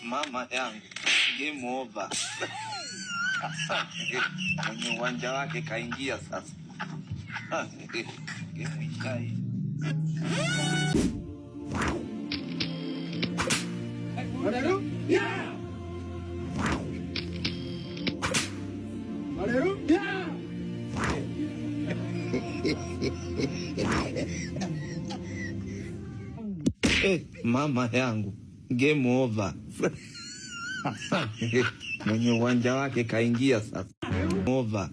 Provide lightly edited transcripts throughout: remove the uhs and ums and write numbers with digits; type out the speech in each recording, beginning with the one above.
Mama yangu, game over. Mwenye uwanja wake kaingia sasa. Game ishai. Hallelujah! Hallelujah! Mama yangu, game over. Mwenye uwanja wake kaingia sasa. Over.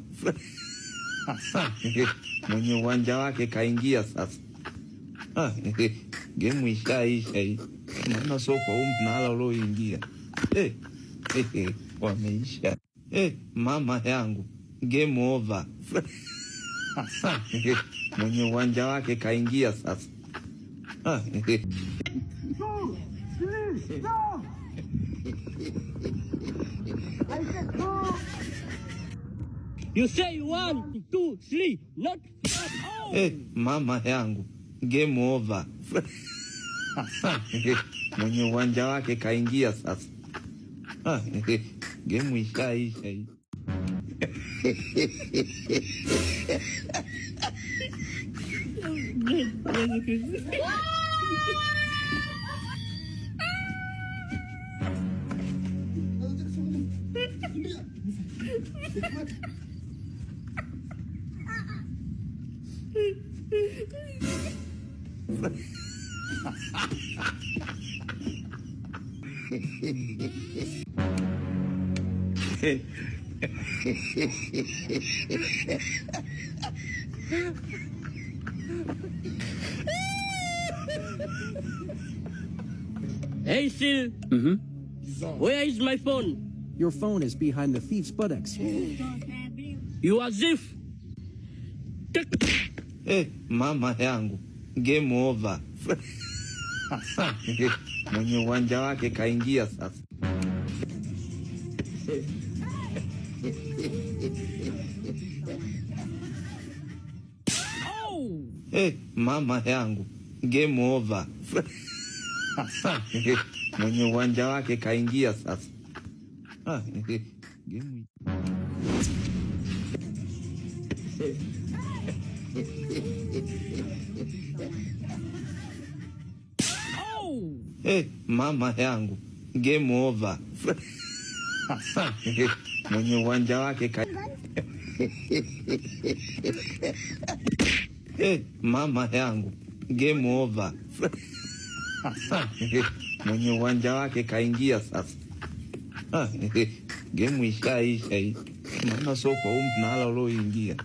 Mwenye uwanja wake kaingia sasa. Game ishaisha hii. Maana sio kwa mnala ulioingia. Wameisha. Mama yangu, game over. Mwenye uwanja wake kaingia sasa. You say 1, 2, 3, not 5. Mama yangu, game over. Mwenye uwanja wake kaingia sasa. Game ishaisha hii. Hey, Sil. Where is my phone? Your phone is behind the thief's buttocks. You are thief. Mama yangu, game over. Mwenye uwanja wake kaingia sasa. Mama yangu, game over. Mwenye uwanja wake kaingia sasa. Game. Mama yangu, game over. Mwenye uwanja wake mama yangu, game over. Mwenye uwanja wake kaingia sasa. Game ishaisha hii. Maana sio kwa mnala ulioingia.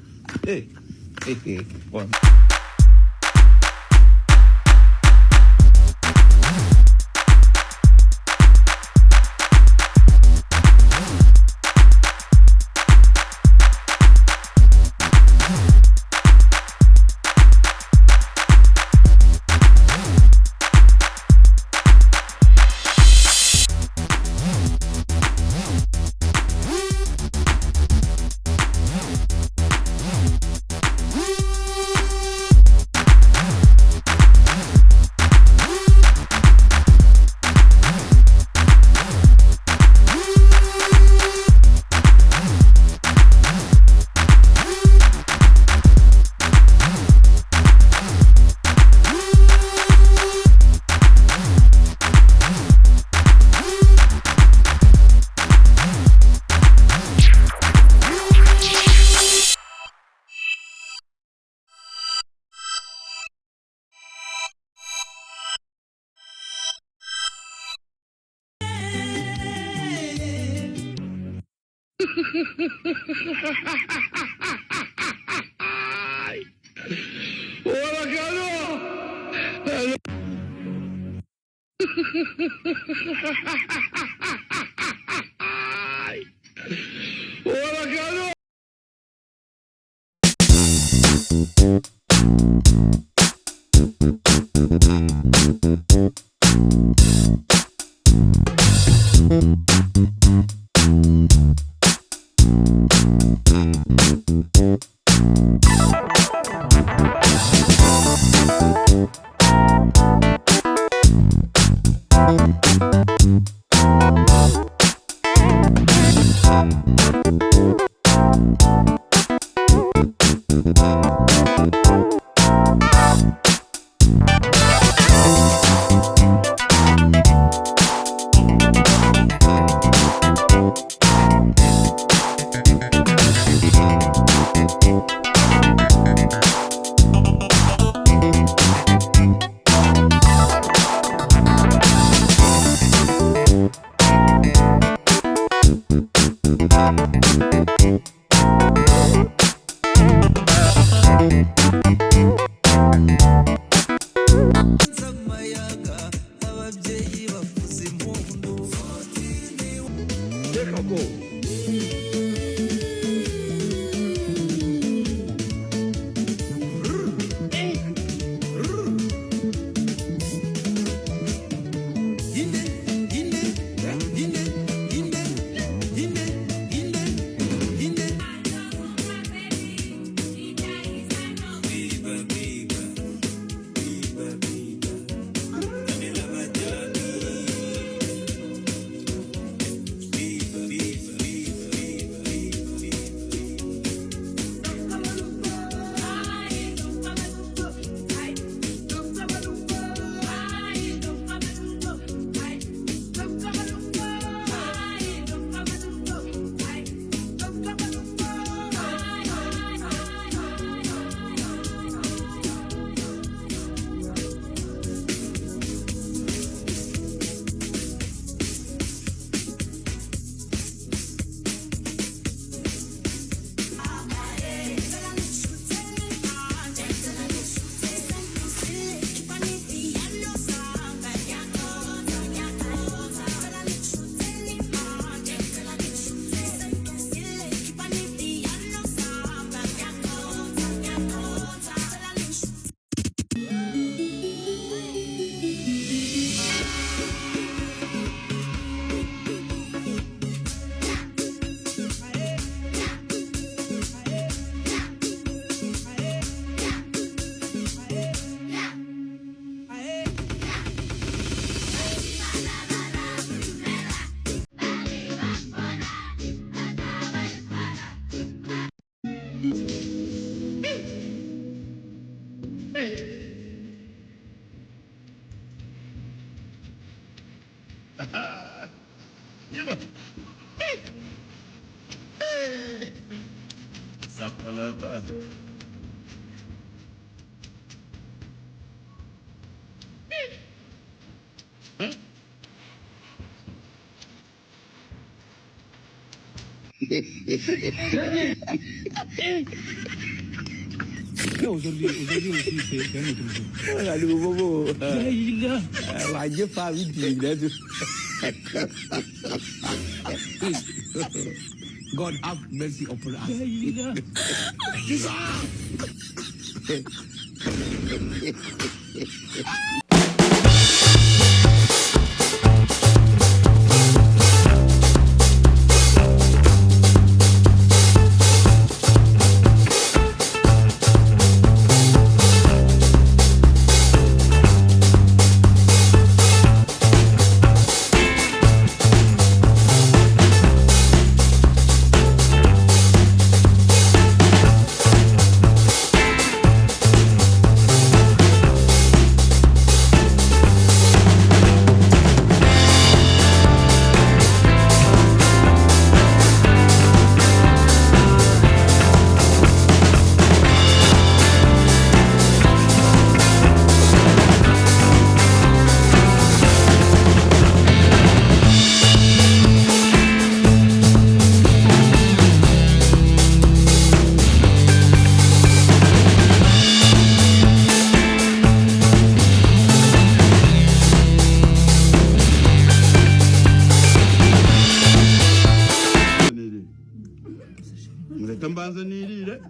Aujourd'hui aussi, c'est un autre jour. Aduh, bobo. Gila. Wajib Pak Widi dah tu. God have mercy upon us. Gila. Mzee Tambanza ni ile